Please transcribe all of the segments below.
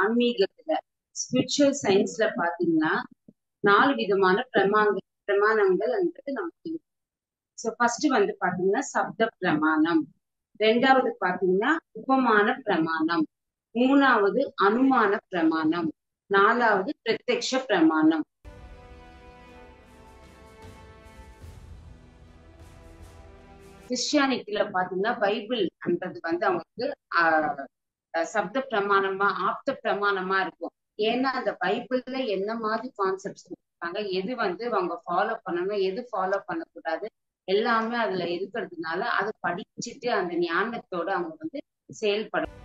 ஆன்மீகத்துல ஸ்பிரிச்சுவல் சயின்ஸ்ல பாத்தீங்கன்னா 4 விதமான பிரமாணங்கள் நமக்கு இருக்கு. ஸோ ஃபர்ஸ்ட் வந்து பாத்தீங்கன்னா சப்த பிரமாணம், ரெண்டாவது பாத்தீங்கன்னா உபமான பிரமாணம், மூணாவது அனுமான பிரமாணம், நாலாவது பிரத்யக்ஷ பிரமாணம். கிறிஸ்டியானிட்டில பாத்தீங்கன்னா பைபிள்ன்றது வந்து அவங்களுக்கு சப்த பிரமாணமா ஆப்த பிரமாணமா இருக்கும். ஏன்னா அந்த பைபிள்ல என்ன மாதிரி கான்செப்ட்ஸ் கொடுத்துருக்காங்க, எது வந்து அவங்க ஃபாலோ பண்ணணும், எது ஃபாலோ பண்ணக்கூடாது, எல்லாமே அதுல இருக்கிறதுனால அதை படிச்சுட்டு அந்த ஞானத்தோட அவங்க வந்து செயல்படும்.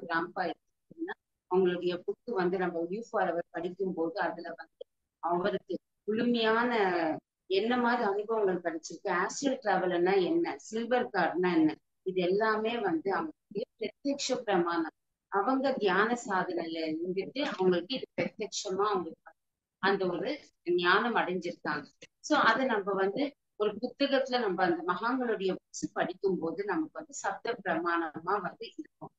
கிராம்பா எடுத்துக்கிட்டீங்கன்னா அவங்களுடைய புக்கு வந்து நம்ம யூ ஃபார் அவர் படிக்கும் போது அதுல வந்து அவருக்கு முழுமையான என்ன மாதிரி அனுபவங்கள் கிடைச்சிருக்கு, ஆஸ்ட்ரல் டிராவல்னா என்ன, சில்வர் கார்ட்னா என்ன, இது எல்லாமே வந்து அவங்களுக்கு பிரத்யக்ஷ பிரமாணம். அவங்க தியான சாதனையில இருந்துட்டு அவங்களுக்கு இது பிரத்யட்சமா அவங்களுக்கு அந்த ஒரு ஞானம் அடைஞ்சிருக்காங்க. சோ அதை நம்ம வந்து ஒரு புத்தகத்துல நம்ம அந்த மகான்களுடைய புக்ஸ் படிக்கும் போது நமக்கு வந்து சப்த பிரமாணமா வந்து இருக்கும்.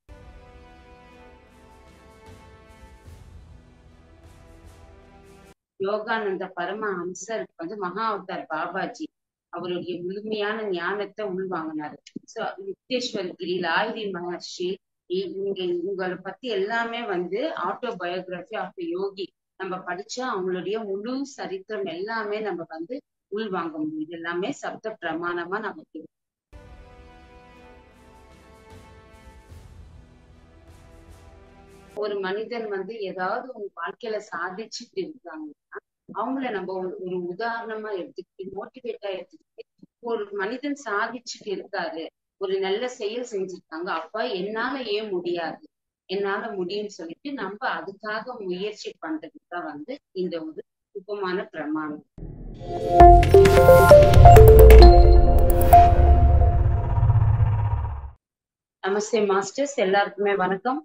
யோகானந்த பரமஹம்சர் வந்து மகா அவதார் பாபாஜி அவருடைய முழுமையான ஞானத்தை உள்வாங்கினாரு. சோ யுக்தேஸ்வர் லாகிரி மகர்ஷி உங்களை பத்தி எல்லாமே வந்து ஆட்டோபயோகிராபி ஆஃப் யோகி நம்ம படிச்சா அவங்களுடைய முழு சரித்திரம் எல்லாமே நம்ம வந்து உள்வாங்க முடியும். இது எல்லாமே சப்த பிரமாணமா நமக்கு. ஒரு மனிதன் வந்து ஏதாவது ஒரு வாழ்க்கையில சாதிச்சுட்டு இருக்காங்கன்னா அவங்கள நம்ம ஒரு உதாரணமா எடுத்துக்கிட்டு மோட்டிவேட்டா எடுத்துக்கிட்டு ஒரு மனிதன் சாதிச்சுட்டு இருக்காரு, ஒரு நல்ல செயல் செஞ்சிருக்காங்க, அப்ப என்னால ஏன் முடியாது, என்னால முடியும்னு சொல்லிட்டு நம்ம அதுக்காக முயற்சி பண்றதுதான் வந்து இந்த ஒரு உபமான பிரமாணம். நமஸ்தே மாஸ்டர்ஸ், எல்லாருக்குமே வணக்கம்.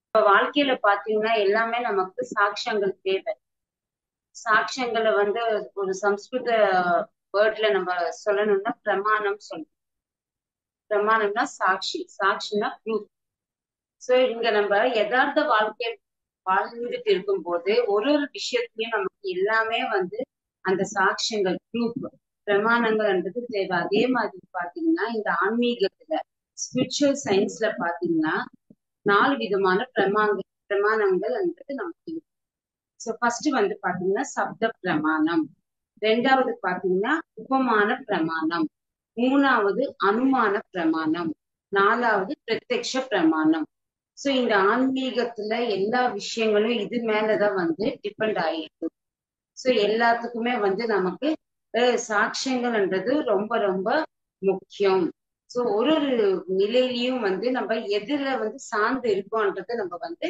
இப்ப வாழ்க்கையில பாத்தீங்கன்னா எல்லாமே நமக்கு சாட்சியங்கள் தேவை. சாட்சியங்களை வந்து ஒரு சம்ஸ்கிருத வேர்ட்ல நம்ம சொல்லணும்னா பிரமாணம் சொல்லணும். பிரமாணம்னா சாட்சி, சாட்சினா ப்ரூஃப். சோ இங்க நம்ம யதார்த்த வாழ்க்கை வாழ்ந்துட்டு இருக்கும் போது ஒரு விஷயத்துலயும் நமக்கு எல்லாமே வந்து அந்த சாட்சியங்கள் ப்ரூஃப் பிரமாணங்கள்ன்றது தேவை. அதே மாதிரி பாத்தீங்கன்னா இந்த ஆன்மீகத்துல ஸ்பிரிச்சுவல் சயின்ஸ்ல பாத்தீங்கன்னா 4 விதமான பிரமாணங்கள்ன்றது நமக்கு இருக்கு. சோ ஃபர்ஸ்ட் வந்து பாத்தீங்கன்னா சப்த பிரமாணம், ரெண்டாவது பாத்தீங்கன்னா உபமான பிரமாணம், மூணாவது அனுமான பிரமாணம், நாலாவது பிரத்யக்ஷ பிரமாணம். சோ இந்த ஆன்மீகத்துல எல்லா விஷயங்களும் இது மேலதான் வந்து டிபெண்ட் ஆயிருக்கு. சோ எல்லாத்துக்குமே வந்து நமக்கு சாட்சியங்கள்ன்றது ரொம்ப ரொம்ப முக்கியம். சோ ஒரு நிலையிலயும் வந்து நம்ம எதுல வந்து சார்ந்து இருக்கோம்ன்றத நம்ம வந்து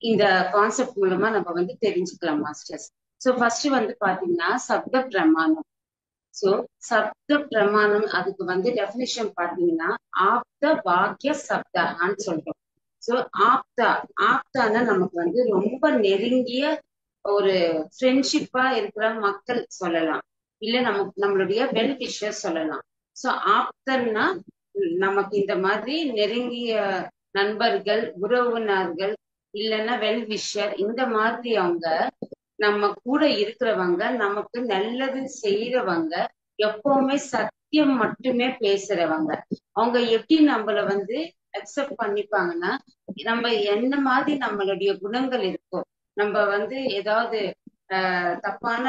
இந்த கான்செப்ட் மூலமா நம்ம வந்து தெரிஞ்சுக்கலாம் மாஸ்டர்ஸ். சோ ஃபர்ஸ்ட் வந்து பாத்தீங்கன்னா சப்த பிரமாணம். சோ சப்த பிரமாணம் அதுக்கு வந்து டெபினிஷன் பாத்தீங்கன்னா ஆப்த வாக்கிய சப்தான்னு சொல்றோம். சோ ஆப்தானா நமக்கு வந்து ரொம்ப நெருங்கிய ஒரு ஃப்ரெண்ட்ஷிப்பா இருக்கிற மக்கள் சொல்லலாம், இல்ல நம்மளுடைய வெல் விஷர் சொல்லலாம். சோ ஆப்தன்னா நமக்கு இந்த மாதிரி நெருங்கிய நண்பர்கள், உறவினர்கள், இல்லைன்னா வெல் விஷர், இந்த மாதிரி அவங்க நம்ம கூட இருக்கிறவங்க, நமக்கு நல்லது செய்யறவங்க, எப்பவுமே சத்தியம் மட்டுமே பேசுறவங்க. அவங்க எப்படி நம்மள வந்து அக்செப்ட் பண்ணிப்பாங்கன்னா நம்ம என்ன மாதிரி நம்மளுடைய குணங்கள் இருக்கோ, நம்ம வந்து ஏதாவது தப்பான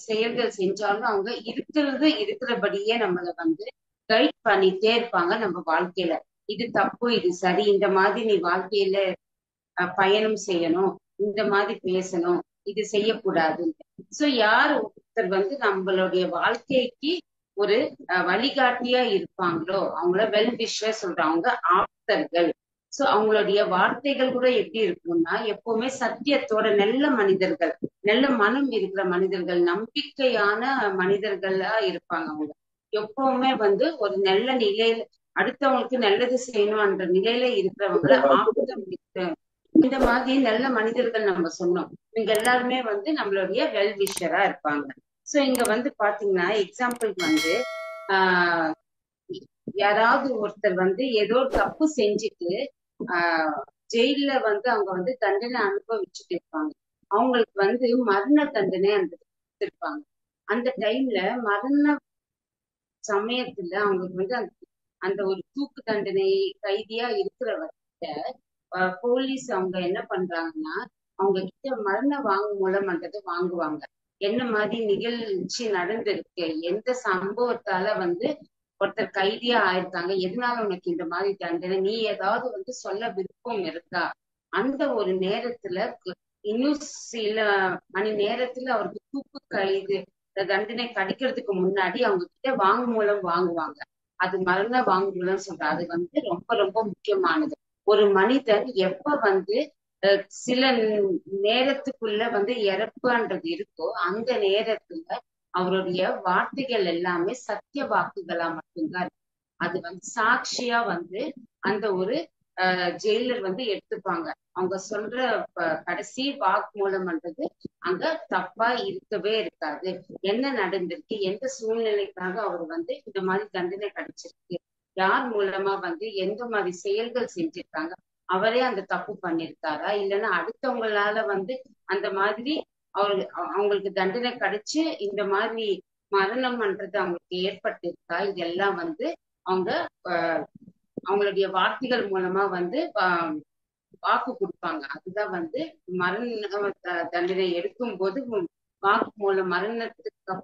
செயல்கள் செஞ்சாலும் அவங்க இருக்கிறபடியே நம்மள வந்து கைட் பண்ணிட்டே இருப்பாங்க நம்ம வாழ்க்கையில. இது தப்பு, இது சரி, இந்த மாதிரி நீ வாழ்க்கையில பயணம் செய்யணும், இந்த மாதிரி பேசணும், இது செய்யக்கூடாது. சோ யார் ஒருத்தர் வந்து நம்மளுடைய வாழ்க்கைக்கு ஒரு வழிகாட்டியா இருப்பாங்களோ அவங்கள வெல் விஷர் சொல்றாங்க, ஆப்தர்கள். சோ அவங்களுடைய வார்த்தைகள் கூட எப்படி இருக்கும்னா எப்பவுமே சத்தியத்தோட, நல்ல மனிதர்கள், நல்ல மனம் இருக்கிற மனிதர்கள், நம்பிக்கையான மனிதர்களா இருப்பாங்க. அவங்க எப்பவுமே வந்து ஒரு நல்ல நிலையில அடுத்தவங்களுக்கு நல்லது செய்யணும்ன்ற நிலையில இருக்கிறவங்கள ஆப்தம் இந்த மாதிரி நல்ல மனிதர்கள் நம்ம சொன்னோம். இவங்க எல்லாருமே வந்து நம்மளுடைய வெல் விஷரா இருப்பாங்க. சோ இங்க வந்து பாத்தீங்கன்னா எக்ஸாம்பிள் வந்து யாராவது ஒருத்தர் வந்து ஏதோ தப்பு செஞ்சுட்டு ஜெயில வந்து அவங்க வந்து தண்டனை அனுபவிச்சுட்டு இருப்பாங்க. அவங்களுக்கு வந்து மரண தண்டனை அந்த கொடுத்திருப்பாங்க. அந்த டைம்ல மரண சமயத்துல அவங்களுக்கு வந்து அந்த ஒரு தூக்கு தண்டனை கைதியா இருக்கிறவர்கிட்ட போலீஸ் அவங்க என்ன பண்றாங்கன்னா அவங்க கிட்ட மரண வாங்குமூலம்ன்றது வாங்குவாங்க. என்ன மாதிரி நிகழ்ச்சி நடந்திருக்கு, எந்த சம்பவத்தால வந்து ஒருத்தர் கைதியா ஆயிருக்காங்க, எதனால உனக்கு இந்த மாதிரி தண்டனை, நீ ஏதாவது வந்து சொல்ல விருப்பம் இருக்கா. அந்த ஒரு நேரத்துல இன்னும் சில மணி நேரத்துல அவருக்கு தூக்கு கைது தண்டனை கிடைக்கிறதுக்கு முன்னாடி அவங்க கிட்ட வாங்குமூலம் வாங்குவாங்க. அது மரண வாங்குமூலம் சொல்ற அது வந்து ரொம்ப ரொம்ப முக்கியமானது. ஒரு மனிதன் எப்ப வந்து சில நேரத்துக்குள்ள வந்து இறப்புன்றது இருக்கோ அந்த நேரத்துல அவருடைய வார்த்தைகள் எல்லாமே சத்திய வாக்குகளா மட்டும்தான் இருக்கு. அது வந்து சாட்சியா வந்து அந்த ஒரு ஜெயிலர் வந்து எடுத்துப்பாங்க. அவங்க சொல்ற கடைசி வாக்குமூலம்ன்றது அங்க தப்பா இருக்கவே இருக்காது. என்ன நடந்திருக்கு, எந்த சூழ்நிலைக்காக அவர் வந்து இந்த மாதிரி தண்டனை கிடைச்சிருக்கு, யார் மூலமா வந்து எந்த மாதிரி செயல்கள் செஞ்சிருக்காங்க, அவரே அந்த தப்பு பண்ணிருக்காரா இல்லைன்னா அடுத்தவங்களால வந்து அந்த மாதிரி அவங்களுக்கு தண்டனை கிடைச்சு இந்த மாதிரி மரணம்ன்றது அவங்களுக்கு ஏற்பட்டிருக்கா, இதெல்லாம் வந்து அவங்க அவங்களுடைய வார்த்தைகள் மூலமா வந்து வாக்கு கொடுப்பாங்க. அதுதான் வந்து மரண தண்டனை எடுக்கும் போது வாக்கு மூலம் மரணத்துக்கு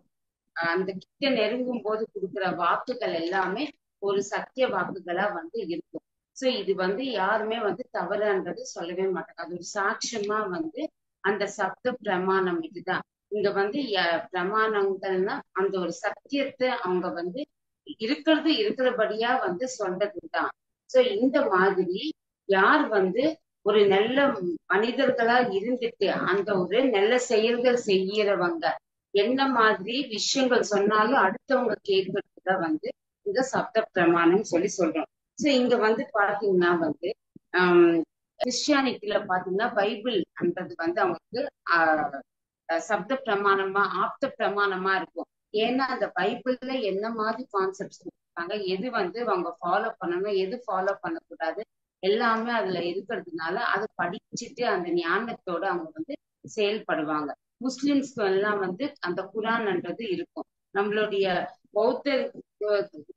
அந்த கிட்ட நெருங்கும் போது கொடுக்குற வாக்குகள் எல்லாமே ஒரு சத்திய வாக்குகளா வந்து இருக்கும். சோ இது வந்து யாருமே வந்து தவறுன்றது சொல்லவே மாட்டாங்க. அது ஒரு சாட்சியமா வந்து அந்த சப்த பிரமாணம் இதுதான். இங்க வந்து பிரமாணங்கள்னா அந்த ஒரு சத்தியத்தை அவங்க வந்து இருக்கிறபடியா வந்து சொல்றதுதான். சோ இந்த மாதிரி யார் வந்து ஒரு நல்ல மனிதர்களா இருந்துட்டு அந்த ஒரு நல்ல செயல்கள் செய்யறவங்க என்ன மாதிரி விஷயங்கள் சொன்னாலும் அடுத்தவங்க கேட்கறதுதான் வந்து இந்த சப்த பிரமாணம் சொல்றோம். சோ இங்க வந்து பாத்தீங்கன்னா வந்து ஆஹ் கிறிஸ்டியானிட்டில பாத்தீங்கன்னா பைபிள்ன்றது வந்து அவங்களுக்கு சப்த பிரமாணமா ஆப்த பிரமாணமா இருக்கும். ஏன்னா அந்த பைபிள்ல என்ன மாதிரி கான்செப்ட்ஸ் கொடுத்துருக்காங்க, எது வந்து அவங்க ஃபாலோ பண்ணணும், எது ஃபாலோ பண்ணக்கூடாது, எல்லாமே அதுல இருக்கிறதுனால அதை படிச்சுட்டு அந்த ஞானத்தோட அவங்க வந்து செயல்படுவாங்க. முஸ்லிம்ஸ்க்கு எல்லாம் வந்து அந்த குரான்ன்றது இருக்கும். நம்மளுடைய பௌத்த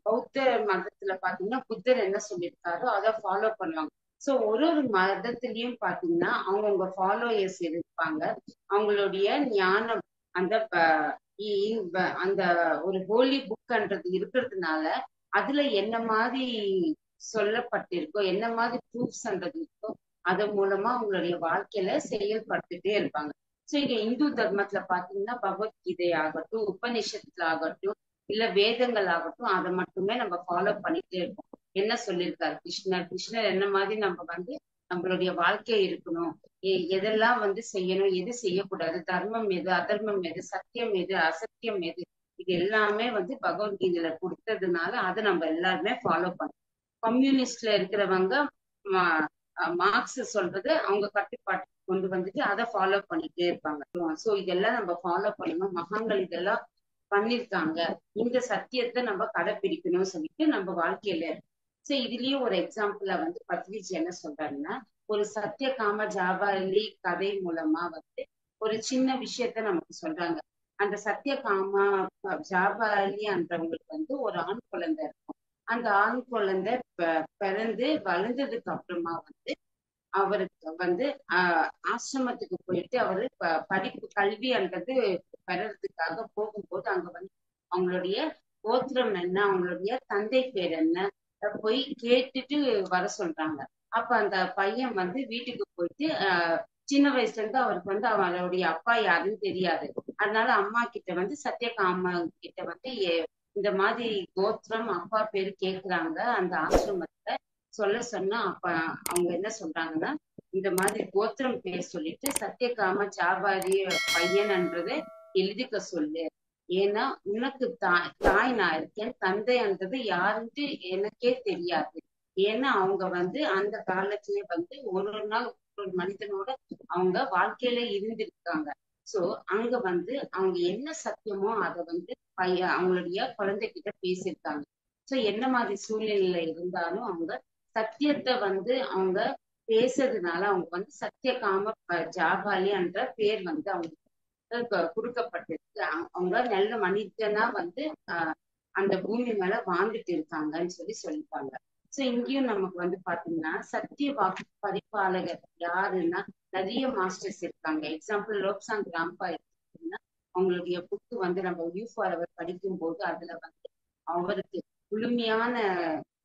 பௌத்த மதத்துல பாத்தீங்கன்னா புத்தர் என்ன சொல்லியிருக்காரோ அதை ஃபாலோ பண்ணுவாங்க. சோ ஒரு ஒரு மதத்திலயும் பாத்தீங்கன்னா அவங்கவுங்க ஃபாலோயர்ஸ் இருப்பாங்க. அவங்களுடைய ஞானம் அந்த அந்த ஒரு ஹோலி புக்ன்றது இருக்கிறதுனால அதுல என்ன மாதிரி சொல்லப்பட்டிருக்கோ, என்ன மாதிரி ப்ரூஃப்ஸ்ன்றது இருக்கோ, அதன் மூலமா அவங்களுடைய வாழ்க்கையில செயல்படுத்திட்டே இருப்பாங்க. சோ இங்க இந்து தர்மத்துல பாத்தீங்கன்னா பகவத்கீதை ஆகட்டும், உபநிஷத்துல ஆகட்டும், இல்ல வேதங்கள் ஆகட்டும், அதை மட்டுமே நம்ம ஃபாலோ பண்ணிட்டே இருப்போம். என்ன சொல்லியிருக்காரு கிருஷ்ணர் என்ன மாதிரி நம்ம வந்து நம்மளுடைய வாழ்க்கை இருக்கணும், எதெல்லாம் வந்து செய்யணும், எது செய்யக்கூடாது, தர்மம் எது, அதர்மம் எது, சத்தியம் எது, அசத்தியம் எது, இது எல்லாமே வந்து பகவத்கீதையில கொடுத்ததுனால அதை நம்ம எல்லாருமே ஃபாலோ பண்ணோம். கம்யூனிஸ்ட்ல இருக்கிறவங்க மார்க்ஸ் சொல்றது அவங்க கட்டுப்பாட்டு கொண்டு வந்துட்டு அதை ஃபாலோ பண்ணிட்டே இருப்பாங்க. சோ இதெல்லாம் நம்ம ஃபாலோ பண்ணணும், மகான்கள் இதெல்லாம் பண்ணிருக்காங்க, இந்த சத்தியத்தை நம்ம கடைபிடிக்கணும்னு சொல்லிட்டு நம்ம வாழ்க்கையில. சோ இதுலயும் ஒரு எக்ஸாம்பிள வந்து பத்ரிஜி என்ன சொல்றாருன்னா, ஒரு சத்திய காம ஜாபாலி கதை மூலமா வந்து ஒரு சின்ன விஷயத்த நமக்கு சொல்றாங்க. அந்த சத்திய காம ஜாபாலி என்றவங்களுக்கு வந்து ஒரு ஆண் குழந்தை இருக்கும். அந்த ஆண் குழந்தை பிறந்து வளர்ந்ததுக்கு அப்புறமா வந்து அவருக்கு வந்து ஆசிரமத்துக்கு போயிட்டு அவரு படிப்பு கல்வின்றது பெறறதுக்காக போகும்போது அங்க வந்து அவங்களுடைய கோத்திரம் என்ன, அவங்களுடைய தந்தை பேர் என்ன போய் கேட்டுட்டு வர சொல்றாங்க. அப்ப அந்த பையன் வந்து வீட்டுக்கு போயிட்டு சின்ன வயசுல இருந்து அவருக்கு வந்து அவருடைய அப்பா யாருன்னு தெரியாது. அதனால அம்மா கிட்ட வந்து சத்யகாமா கிட்ட வந்து இந்த மாதிரி கோத்திரம் அப்பா பேரு கேக்குறாங்க அந்த ஆசிரமத்துல சொன்னா அப்ப அவங்க என்ன சொல்றாங்கன்னா, இந்த மாதிரி கோத்திரம் பேர் சொல்லிட்டு சத்யகாம ஜாபாரி பையன்ன்றதை எழுதிக்க சொல்லு. ஏன்னா உனக்கு தாய் நான் இருக்கேன், தந்தைன்றது யாருன்ட்டு எனக்கே தெரியாது. ஏன்னா அவங்க வந்து அந்த காலத்திலேயே வந்து ஒரு நாள் ஒரு மனிதனோட அவங்க வாழ்க்கையில இருந்திருக்காங்க. சோ அங்க வந்து அவங்க என்ன சத்தியமோ அதை வந்து அவங்களுடைய குழந்தைகிட்ட பேசியிருக்காங்க. சோ சோ என்ன மாதிரி சூழ்நிலையில இருந்தாலும் அவங்க சத்தியத்தை வந்து அவங்க பேசுறதுனால அவங்க வந்து சத்தியகாம ஜாபாலி என்ற பேர் வந்து அவங்களுக்கு கொடுக்கப்பட்டிருக்கு. அவங்க நல்ல மனிதனா வந்து அந்த பூமி மேல வாழ்ந்துட்டு இருக்காங்கன்னு சொல்லிப்பாங்க. சோ இங்கேயும் நமக்கு வந்து பாத்தீங்கன்னா சத்திய வாக்கு பதிப்பாளகர் யாருன்னா நிறைய மாஸ்டர்ஸ் இருக்காங்க. எக்ஸாம்பிள் லோக்சாங் ராம்பா எடுத்துக்கிட்டீங்கன்னா அவங்களுடைய புக்கு வந்து நம்ம யூ4 அவர் படிக்கும் போது அதுல வந்து அவருக்கு முழுமையான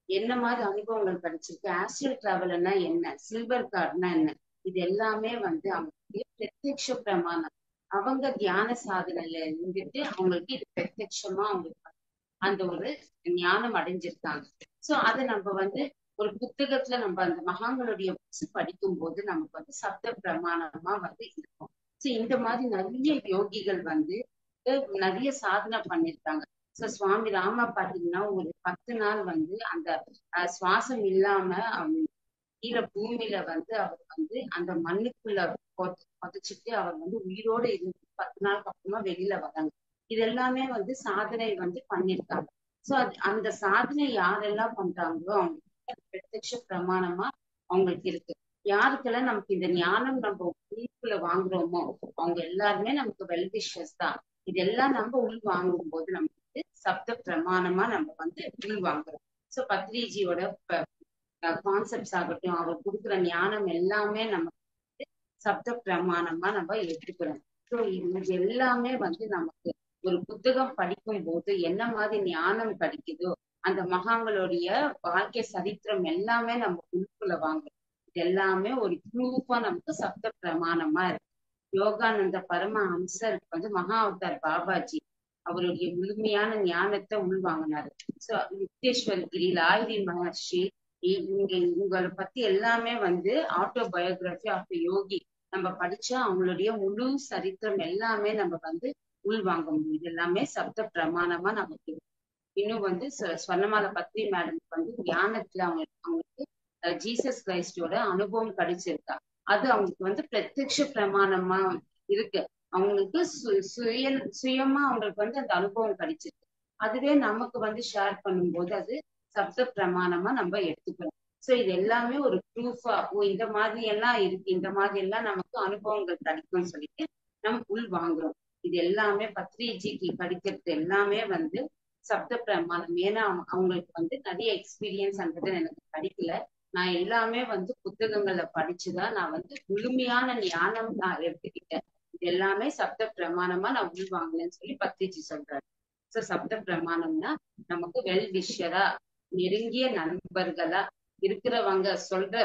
என்ன மாதிரி அனுபவங்கள் கிடைச்சிருக்கு, ஆஸ்ட்ரல் டிராவல்னா என்ன, சில்வர் கார்ட்னா என்ன, இது எல்லாமே வந்து அவங்களுக்கு பிரத்யக்ஷ பிரமாணம். அவங்க தியான சாதனையில இருந்துட்டு அவங்களுக்கு இது பிரத்யட்சமா அவங்களுக்கு அந்த ஒரு ஞானம் அடைஞ்சிருக்காங்க. சோ அதை நம்ம வந்து ஒரு புத்தகத்துல நம்ம அந்த மகான்களுடைய புக்ஸ் படிக்கும் போது நமக்கு வந்து சப்த பிரமாணமா வந்து இருக்கும். சோ இந்த மாதிரி நிறைய யோகிகள் வந்து நிறைய சாதனை பண்ணிருக்காங்க. சோ சுவாமி ராமா பாத்தீங்கன்னா ஒரு 10 நாள் வந்து அந்த சுவாசம் இல்லாம கீழே பூமியில வந்து அவர் வந்து அந்த மண்ணுக்குள்ள புதைச்சிட்டு அவர் வந்து உயிரோட இருந்து 10 நாளுக்கு அப்புறமா வெளியில வராங்க. இது எல்லாமே வந்து சாதனை வந்து பண்ணிருக்காங்க. சோ அந்த சாதனை யாரெல்லாம் பண்றாங்களோ அவங்களுக்கு பிரத்யட்ச பிரமாணமா அவங்களுக்கு இருக்கு. யாருக்கெல்லாம் நமக்கு இந்த ஞானம் நம்ம உள்ளுக்குள்ள வாங்குறோமோ அவங்க எல்லாருமே நமக்கு வெல்விஷஸ் தான். இதெல்லாம் நம்ம உள் வாங்கும் போது நமக்கு சப்த பிரமாணமா நம்ம வந்து உள் வாங்குறோம். சோ பத்ரிஜியோட கான்செப்ட்ஸ் ஆகட்டும், அவர் கொடுக்குற ஞானம் எல்லாமே நமக்கு சப்த பிரமாணமா நம்ம எடுத்துக்கிறோம். ஸோ இது எல்லாமே வந்து நமக்கு ஒரு புத்தகம் படிக்கும் போது என்ன மாதிரி ஞானம் கிடைக்குதோ அந்த மகான்களுடைய வாழ்க்கை சரித்திரம் எல்லாமே நம்ம உள்குள்ள வாங்குறோம். இது எல்லாமே ஒரு ப்ரூஃபா நமக்கு சப்த பிரமாணமா இருக்கு. யோகானந்த பரமஹம்சருக்கு வந்து மகா அவதார் பாபாஜி அவருடைய முழுமையான ஞானத்தை உள்வாங்கினாரு. சோ யுக்தேஸ்வர் கிரி, லாஹிரி மகர்ஷி, உங்களை பத்தி எல்லாமே வந்து ஆட்டோபயோகிராபி ஆஃப் யோகி நம்ம படிச்சா அவங்களுடைய முழு சரித்திரம் எல்லாமே நம்ம வந்து உள்வாங்க முடியும். இது எல்லாமே சப்த பிரமாணமா நமக்கு. இன்னும் வந்து ஸ்வர்ணமாலை பத்ரி மேடம்க்கு வந்து தியானத்துல அவங்களுக்கு ஜீசஸ் கிரைஸ்டோட அனுபவம் கிடைச்சிருக்கா. அது அவங்களுக்கு வந்து பிரத்யட்ச பிரமாணமா இருக்கு. அவங்களுக்கு சுயமா அவங்களுக்கு வந்து அந்த அனுபவம் கிடைச்சிருக்கு. அதுவே நமக்கு வந்து ஷேர் பண்ணும்போது அது சப்த பிரமாணமா நம்ம எடுத்துக்கிறோம். சோ இது எல்லாமே ஒரு ப்ரூஃபா இந்த மாதிரி எல்லாம் இருக்கு, இந்த மாதிரி எல்லாம் நமக்கு அனுபவங்கள் கிடைக்கும்னு சொல்லிட்டு நம்ம உள் வாங்குறோம். இது எல்லாமே பத்ரிஜிக்கு படிக்கிறது எல்லாமே வந்து சப்த பிரமாணம். ஏன்னா அவங்களுக்கு வந்து நிறைய எக்ஸ்பீரியன்ஸ்ன்றது எனக்கு கிடைக்கல. நான் எல்லாமே வந்து புத்தகங்களை படிச்சுதான் நான் வந்து முழுமையான ஞானம் நான் எடுத்துக்கிட்டேன். இது எல்லாமே சப்த பிரமாணமா நான் உள் வாங்கலன்னு சொல்லி பத்ரிஜி சொல்றாரு. சோ சப்த பிரமாணம்னா நமக்கு வெல் விஷரா நெருங்கிய நண்பர்களா இருக்கிறவங்க சொல்ற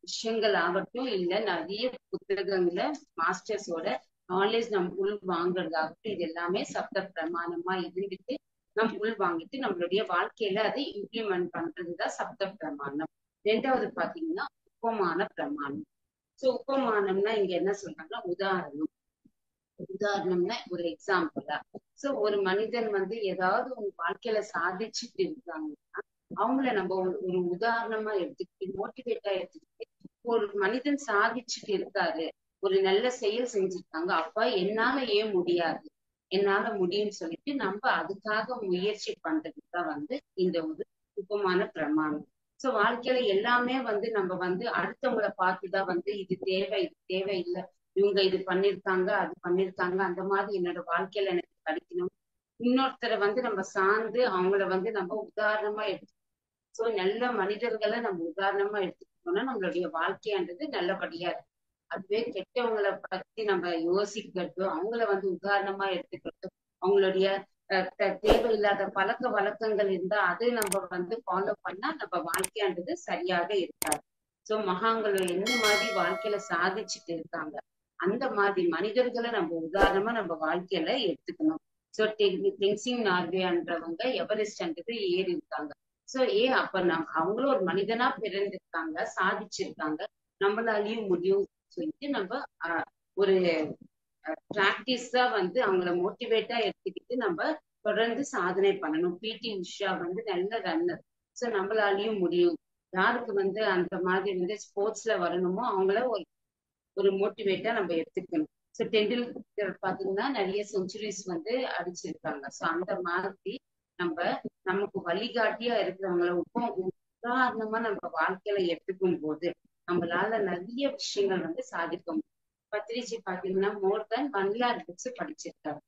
விஷயங்கள் ஆகட்டும், இல்ல நிறைய புத்தகங்களை மாஸ்டர்ஸோட நாலேஜ் நம்ம உள் வாங்குறதாகட்டும், இது எல்லாமே சப்த பிரமாணமா இருந்துட்டு நம்ம உள் வாங்கிட்டு நம்மளுடைய வாழ்க்கையில அதை இம்ப்ளிமெண்ட் பண்றதுதான் சப்த பிரமாணம். ரெண்டாவது பாத்தீங்கன்னா உபமான பிரமாணம். சோ உபமானம்னா இங்க என்ன சொல்றாங்கன்னா உதாரணம். உதாரணம்னா ஒரு எக்ஸாம்பிளா. சோ ஒரு மனிதன் வந்து ஏதாவது ஒரு வாழ்க்கையில சாதிச்சுட்டு இருக்காங்கன்னா அவங்கள நம்ம ஒரு உதாரணமா எடுத்துக்கிட்டு மோட்டிவேட்டா எடுத்துக்கிட்டு ஒரு மனிதன் சாதிச்சுட்டு இருக்காரு, ஒரு நல்ல செயல் செஞ்சிருக்காங்க, அப்ப என்னால ஏன் முடியாது, என்னால முடியும்னு சொல்லிட்டு நம்ம அதுக்காக முயற்சி பண்றதுதான் வந்து இந்த ஒரு உபமான பிரமாணம். சோ வாழ்க்கையில எல்லாமே வந்து நம்ம வந்து அடுத்தவங்களை பார்த்துதான் வந்து இது தேவை, இது தேவை இல்லை, இவங்க இது பண்ணிருக்காங்க, அது பண்ணிருக்காங்க, அந்த மாதிரி என்னோட வாழ்க்கையில எனக்கு கிடைக்கணும், இன்னொருத்தரை வந்து நம்ம சார்ந்து அவங்கள வந்து நம்ம உதாரணமா எடுத்து சோ நல்ல மனிதர்களை நம்ம உதாரணமா எடுத்துக்கிட்டோம்னா நம்மளுடைய வாழ்க்கைன்றது நல்லபடியா இருக்கு. அதுவே கெட்டவங்களை பத்தி நம்ம யோசிக்கிறதோ அவங்கள வந்து உதாரணமா எடுத்துக்கிறதோ அவங்களுடைய தேவையில்லாத பழக்க வழக்கங்கள் இருந்தா அது நம்ம வந்து ஃபாலோ பண்ணா நம்ம வாழ்க்கைன்றது சரியாக இருக்காது. சோ மகான்கள் என்ன மாதிரி வாழ்க்கையில சாதிச்சுட்டு இருக்காங்க அந்த மாதிரி மனிதர்களை நம்ம உதாரணமா நம்ம வாழ்க்கையில எடுத்துக்கணும். சோ டென்சிங் நார்வேன்றவங்க எவரெஸ்ட்ன்றது ஏறி இருக்காங்க. சோ அப்ப அவங்களும் ஒரு மனிதனா பிறந்திருக்காங்க, சாதிச்சிருக்காங்க, நம்மளாலையும் முடியும் சொல்லிட்டு நம்ம ஒரு பிராக்டிஸா வந்து அவங்கள மோட்டிவேட்டா எடுத்துக்கிட்டு நம்ம தொடர்ந்து சாதனை பண்ணணும். பிடி உஷா வந்து நல்ல ரன்னர். சோ நம்மளாலையும் முடியும். யாருக்கு வந்து அந்த மாதிரி வந்து ஸ்போர்ட்ஸ்ல வரணுமோ அவங்கள ஒரு மோட்டிவேட்டா நம்ம எடுத்துக்கணும். டெண்டுல்கர் பாத்தீங்கன்னா நிறைய செஞ்சுரிஸ் வந்து அடிச்சிருக்காங்க. சோ அந்த மாதிரி நம்ம நமக்கு வழிகாட்டியா இருக்கிறவங்கள உதாரணமா நம்ம வாழ்க்கையில எடுத்துக்கும் போது நம்மளால நிறைய விஷயங்கள் வந்து சாதிக்க முடியும். பத்ரிஜி பாத்தீங்கன்னா மோர் தென் 1 lakh புக்ஸ் படிச்சிருக்காரு.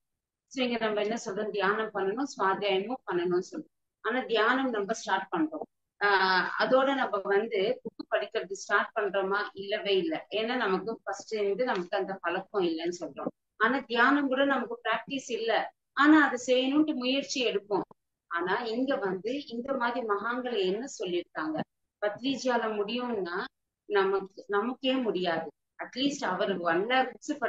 சோ இங்க நம்ம என்ன சொல்றோம், தியானம் பண்ணணும், சுவாத்தியாயமும் பண்ணணும்னு சொல்றோம். ஆனா தியானம் நம்ம ஸ்டார்ட் பண்றோம். அதோட நம்ம வந்து புக்கு படிக்கிறது ஸ்டார்ட் பண்றோமா? இல்லவே இல்லை. ஏன்னா நமக்கு ஃபர்ஸ்ட் இருந்து நமக்கு அந்த பழக்கம் இல்லைன்னு சொல்றோம். ஆனா தியானம் கூட நமக்கு பிராக்டிஸ் இல்ல. ஆனா அதை செய்யணும்ட்டு முயற்சி எடுப்போம். ஆனா இங்க வந்து இந்த மாதிரி மகான்கள் என்ன சொல்லியிருக்காங்க, பத்ரிஜியால முடியும்னா நமக்கே முடியாது. அட்லீஸ்ட் அவர் 1 lakh புக்ஸ்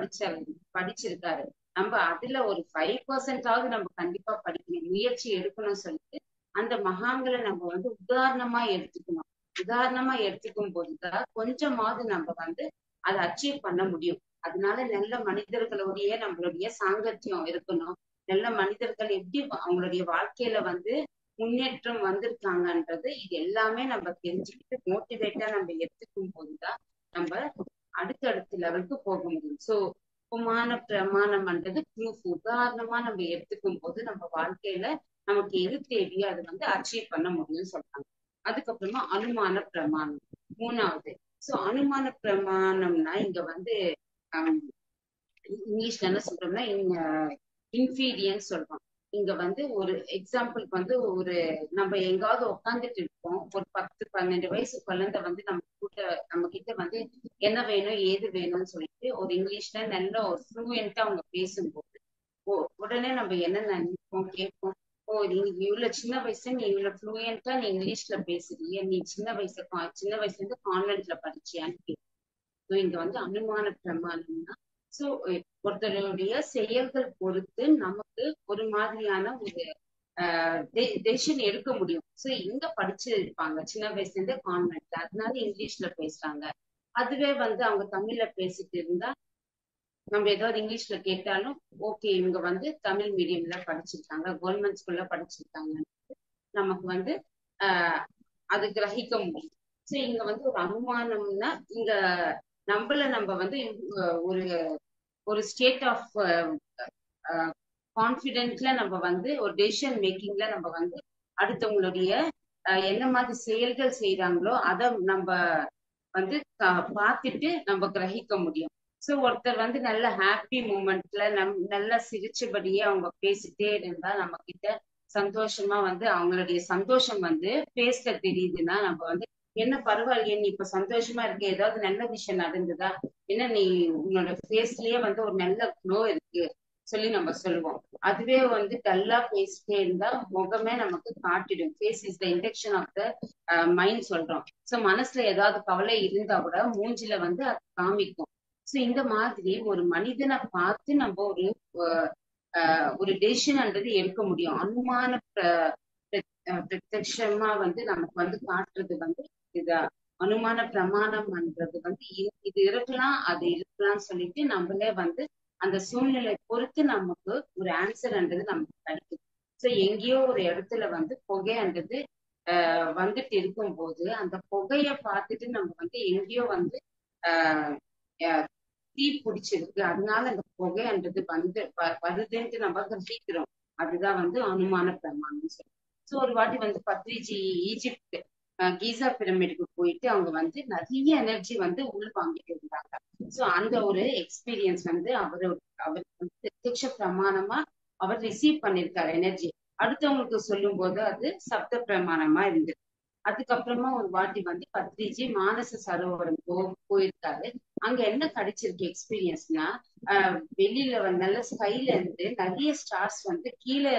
படிச்சிருக்காரு. நம்ம அதுல ஒரு 5% நம்ம கண்டிப்பா படிக்கணும், முயற்சி எடுக்கணும்னு சொல்லிட்டு அந்த மகான்களை நம்ம வந்து உதாரணமா எடுத்துக்கணும். உதாரணமா எடுத்துக்கும் போதுதான் கொஞ்சமாவது நம்ம வந்து அதை அச்சீவ் பண்ண முடியும். அதனால நல்ல மனிதர்களுடைய நம்மளுடைய சாங்கத்தியம் இருக்கணும். நல்ல மனிதர்கள் எப்படி அவங்களுடைய வாழ்க்கையில வந்து முன்னேற்றம் வந்திருக்காங்கன்றது இது எல்லாமே நம்ம தெரிஞ்சுக்கிட்டு மோட்டிவேட்டா நம்ம எடுத்துக்கும் போதுதான் நம்ம அடுத்தடுத்த லெவலுக்கு போக முடியும். சோ உபமான பிரமாணம்ன்றது ப்ரூஃப். உதாரணமா நம்ம எடுத்துக்கும் போது நம்ம வாழ்க்கையில நமக்கு எது தேவையோ அதை வந்து அச்சீவ் பண்ண முடியும்னு சொல்றாங்க. அதுக்கப்புறமா அனுமான பிரமாணம் 3வது. சோ அனுமான பிரமாணம்னா இங்க வந்து இங்கிலீஷ்ல என்ன சொல்றோம்னா இன்ஃபீரியன்ஸ் சொல்றோம். இங்க வந்து ஒரு எக்ஸாம்பிளுக்கு வந்து ஒரு நம்ம எங்காவது உட்காந்துட்டு இருக்கோம், ஒரு 10-12 வயசு குழந்தை வந்து நம்ம கிட்ட வந்து என்ன வேணும் ஏது வேணும்னு சொல்லிட்டு ஒரு இங்கிலீஷ்ல நல்ல ஒரு ஃப்ளூயண்டா அவங்க பேசும்போது உடனே நம்ம என்ன நினைப்போம், கேட்போம், ஓ நீ இவ்வளவு சின்ன வயசுல நீ இவ்வளவு ஃப்ளூயண்டா நீ இங்கிலீஷ்ல பேசுறீங்க, நீ சின்ன வயசுல இருந்து கான்வென்ட்ல படிச்சியான்னு கேட்போம். இங்க வந்து அனுமான பிரமாணம்னா சோ ஒருத்தருடைய செயல்கள் பொறுத்து நமக்கு ஒரு மாதிரியான ஒரு டெசிஷன் எடுக்க முடியும். சோ இங்க படிச்சு இருப்பாங்க சின்ன வயசுல இருந்தே கான்வென்ட்ல, அதனால இங்கிலீஷ்ல பேசுறாங்க. அதுவே வந்து அவங்க தமிழ்ல பேசிட்டு இருந்தா நம்ம ஏதாவது இங்கிலீஷ்ல கேட்டாலும் ஓகே இவங்க வந்து தமிழ் மீடியம்ல படிச்சிருக்காங்க, கவர்மெண்ட் ஸ்கூல்ல படிச்சிருக்காங்க, நமக்கு வந்து அது கிரகிக்க முடியும். சோ இங்க வந்து ஒரு அனுமானம்னா இங்க நம்ம வந்து ஒரு ஒரு ஸ்டேட் ஆஃப் கான்பிடென்ட்ல நம்ம வந்து ஒரு டெசிஷன் மேக்கிங்ல நம்ம வந்து அடுத்தவங்களுடைய என்ன மாதிரி செயல்கள் செய்யறாங்களோ அதை நம்ம வந்து பார்த்துட்டு நம்ம கிரகிக்க முடியும். சோ ஒருத்தர் வந்து நல்ல ஹாப்பி மூமெண்ட்ல நல்லா சிரிச்சபடியே அவங்க பேசிட்டே இருந்தா நம்ம கிட்ட சந்தோஷமா வந்து அவங்களுடைய சந்தோஷம் வந்து பேச தெரியுதுன்னா நம்ம வந்து என்ன பரவாயில்லையே நீ இப்ப சந்தோஷமா இருக்க, ஏதாவது நல்ல விஷயம் நடந்ததா, என்ன நீ உன்னோட ஃபேஸ்லயே வந்து ஒரு நல்ல க்ளோ இருக்கு சொல்லி நம்ம சொல்லுவோம். அதுவே வந்து டல்லா பேசிட்டே இருந்தா முகமே நமக்கு காட்டிடும். Face is the induction of the mind சொல்றோம். சோ மனசுல ஏதாவது கவலை இருந்தா கூட மூஞ்சில வந்து அது காமிக்கும். சோ இந்த மாதிரி ஒரு மனிதனை பார்த்து நம்ம ஒரு டெசிஷன்ன்றது எடுக்க முடியும். அனுமான பிரத்யட்சமா வந்து நமக்கு வந்து காட்டுறது வந்து இதுதான் அனுமான பிரமாணம்ன்றது வந்து இது இருக்கலாம் அது இருக்கலாம்னு சொல்லிட்டு நம்மளே வந்து அந்த சூழ்நிலை பொறுத்து நமக்கு ஒரு ஆன்சர்ன்றது நமக்கு கிடைக்கும். சோ எங்கேயோ ஒரு இடத்துல வந்து புகைன்றது வந்துட்டு இருக்கும் போது அந்த புகைய பார்த்துட்டு நம்ம வந்து எங்கேயோ வந்து ஆஹ் தீ பிடிச்சிருக்கு, அதனால அந்த புகைன்றது வந்து வருதுன்ட்டு நம்ம கிரகிக்கிறோம். அதுதான் வந்து அனுமான பிரமாணம் சொல்றோம். சோ ஒரு வாட்டி வந்து பத்ரிஜி ஈஜிப்ட் கீசா பிரமிடுக்கு போயிட்டு அவங்க வந்து நிறைய எனர்ஜி வந்து உள்வாங்கிட்டு இருந்தாங்க. சோ அந்த ஒரு எக்ஸ்பீரியன்ஸ் வந்து அவருக்கு வந்து பிரத்யட்ச பிரமாணமா அவர் ரிசீவ் பண்ணிருக்காரு எனர்ஜி. அடுத்தவங்களுக்கு சொல்லும் போது அது சப்த பிரமாணமா இருந்தது. அதுக்கப்புறமா ஒரு வாட்டி வந்து பத்ரிஜி மானச சரோவரம் போயிருக்காரு. அங்க என்ன கிடைச்சிருக்கு எக்ஸ்பீரியன்ஸ்னா வெளியில வந்து நல்ல ஸ்கைல இருந்து நிறைய ஸ்டார்ஸ் வந்து கீழே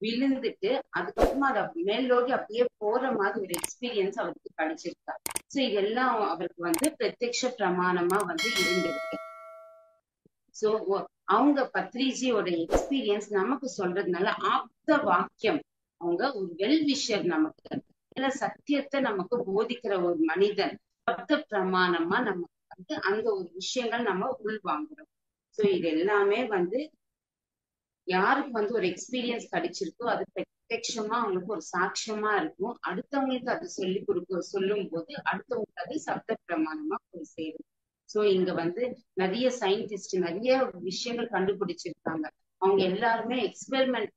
விழுந்துட்டு அதுக்கப்புறமா அதை மேலோடி அப்படியே போற மாதிரி ஒரு எக்ஸ்பீரியன்ஸ் அவருக்கு கிடைச்சிருக்கா. சோ இதெல்லாம் அவருக்கு வந்து பிரத்யட்ச பிரமாணமா வந்து இருந்திருக்கு. சோ அவங்க பத்ரிஜியோட எக்ஸ்பீரியன்ஸ் நமக்கு சொல்றதுனால ஆப்த வாக்கியம், அவங்க ஒரு வெல் விஷர், நமக்கு நல்ல சத்தியத்தை நமக்கு போதிக்கிற ஒரு மனிதன், சப்த பிரமாணமா நமக்கு வந்து அந்த ஒரு விஷயங்கள் நம்ம உள்வாங்குறோம். சோ இது எல்லாமே வந்து யாருக்கு வந்து ஒரு எக்ஸ்பீரியன்ஸ் கிடைச்சிருக்கோ அது பிரத்யட்சமா அவங்களுக்கு ஒரு சாட்சியமா இருக்கும். அடுத்தவங்களுக்கு அது சொல்லும் போது அடுத்தவங்களுக்கு அது சப்த பிரமாணமா போய் சேரும். சோ இங்க வந்து நிறைய சயின்டிஸ்ட் நிறைய விஷயங்கள் கண்டுபிடிச்சிருக்காங்க. அவங்க எல்லாருமே எக்ஸ்பெரிமெண்ட்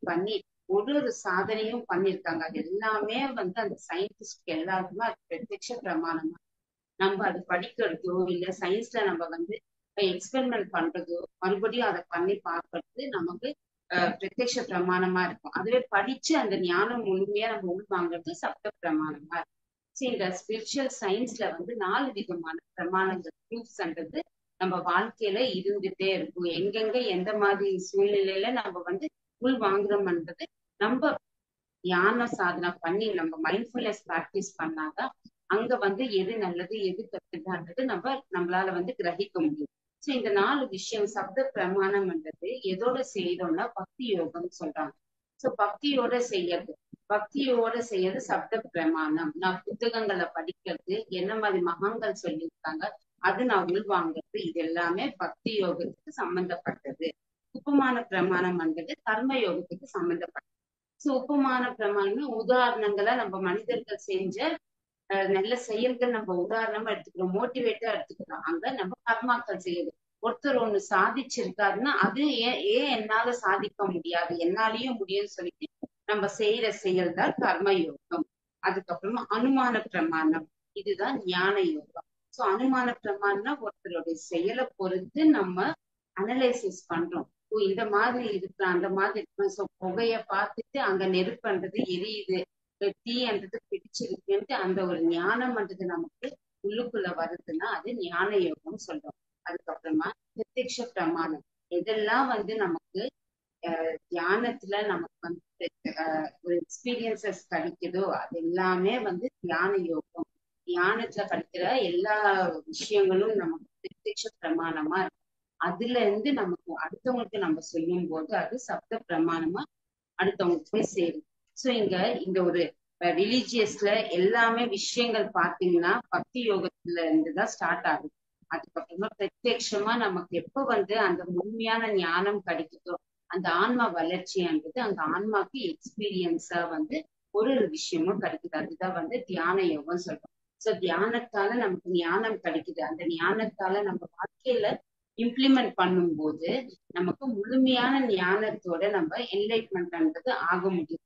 பண்ணி ஒரு சாதனையும் பண்ணிருக்காங்க. அது எல்லாமே வந்து அந்த சயின்டிஸ்ட் எல்லாருக்குமே அது பிரத்யட்ச பிரமாணமா. நம்ம அது படிக்கிறதோ இல்ல சயின்ஸ்ல நம்ம வந்து எக்ஸ்பெரிமெண்ட் பண்றதோ மறுபடியும் அதை பண்ணி பார்க்கறது நமக்கு பிரத்யட்ச பிரமாணமா இருக்கும். அதுவே படிச்சு அந்த ஞானம் முழுமையா நம்ம உள்வாங்கிறது சப்த பிரமாணமா இருக்கும். சரி, இந்த ஸ்பிரிச்சுவல் சயின்ஸ்ல வந்து 4 விதமான பிரமாணங்கள் ப்ரூஃப்ஸ்ன்றது நம்ம வாழ்க்கையில இருந்துட்டே இருக்கும். எங்கெங்க எந்த மாதிரி சூழ்நிலையில நம்ம வந்து உள் வாங்குறோம்ன்றது நம்ம தியான சாதனை பண்ணி நம்ம மைண்ட்ஃபுல்னஸ் பிராக்டிஸ் பண்ணாதான் அங்க வந்து எது நல்லது எது கெட்டதுன்றது நம்மளால வந்து கிரகிக்க முடியும். சோ இந்த 4 விஷயம் சப்த பிரமாணம்ன்றது எதோட செய்யறோம்னா பக்தி யோகம் சொல்றாங்க. சோ பக்தியோட செய்யறது சப்த பிரமாணம். நான் புத்தகங்களை படிக்கிறது, என்ன மாதிரி மகான்கள் சொல்லியிருக்காங்க அது நான் உள்வாங்கிறது, இது எல்லாமே பக்தி யோகத்துக்கு சம்பந்தப்பட்டது. உபமான பிரமாணம்ன்றது கர்ம யோகத்துக்கு சம்பந்தப்பட்டது. சோ உபமான பிரமாணம் உதாரணங்களை நம்ம மனிதர்கள் செஞ்ச நல்ல செயல்கள் நம்ம உதாரணமா எடுத்துக்கிறோம், மோட்டிவேட்டா எடுத்துக்கிறோம். அங்க நம்ம கர்மாக்கள் செய்யுது. ஒருத்தர் ஒண்ணு சாதிச்சிருக்காருன்னா அது ஏன் என்னால சாதிக்க முடியாது, என்னாலயும் முடியும்னு சொல்லிட்டு நம்ம செய்யற செயல் தான் கர்ம யோகம். அதுக்கப்புறமா அனுமான பிரமாணம், இதுதான் ஞான யோகம். சோ அனுமான பிரமாணம்னா ஒருத்தருடைய செயலை பொறுத்து நம்ம அனலைசிஸ் பண்றோம். ஓ இந்த மாதிரி இருக்கு அந்த மாதிரி இருக்கு. சோ புகைய பார்த்துட்டு அங்க நெருப்புன்றது எரியுது, தீன்றது பிடிச்சிருக்குன்ட்டு அந்த ஒரு ஞானம்ன்றது நமக்கு உள்ளுக்குள்ள வருதுன்னா அது ஞான யோகம் சொல்றோம். அதுக்கப்புறமா பிரத்யக்ஷ பிரமாணம், எதெல்லாம் வந்து நமக்கு தியானத்துல நமக்கு வந்து ஒரு எக்ஸ்பீரியன்சஸ் கிடைக்குதோ அது எல்லாமே வந்து தியான யோகம். தியானத்துல கிடைக்கிற எல்லா விஷயங்களும் நமக்கு பிரத்யக்ஷ பிரமாணமா இருக்கும். அதுல இருந்து நமக்கு அடுத்தவங்களுக்கு நம்ம சொல்லும் போது அது சப்த பிரமாணமா அடுத்தவங்களுக்கு போய் சேரும். சோ இந்த ஒரு ரிலீஜியஸ்ல எல்லாமே விஷயங்கள் பாத்தீங்கன்னா பக்தி யோகத்துல இருந்துதான் ஸ்டார்ட் ஆகுது. அதுக்கப்புறமா பிரத்யட்சமா நமக்கு எப்ப வந்து அந்த முழுமையான ஞானம் கிடைக்குதோ அந்த ஆன்மா வளர்ச்சின்றது அந்த ஆன்மாக்கு எக்ஸ்பீரியன்ஸா வந்து ஒரு விஷயமும் கிடைக்குது. அதுதான் வந்து தியான யோகம் சொல்றோம். சோ தியானத்தால நமக்கு ஞானம் கிடைக்குது. அந்த ஞானத்தால நம்ம வாழ்க்கையில இம்ப்ளிமெண்ட் பண்ணும்போது நமக்கு முழுமையான ஞானத்தோட நம்ம என்லைட்மெண்ட்ன்றது ஆக முடியும்.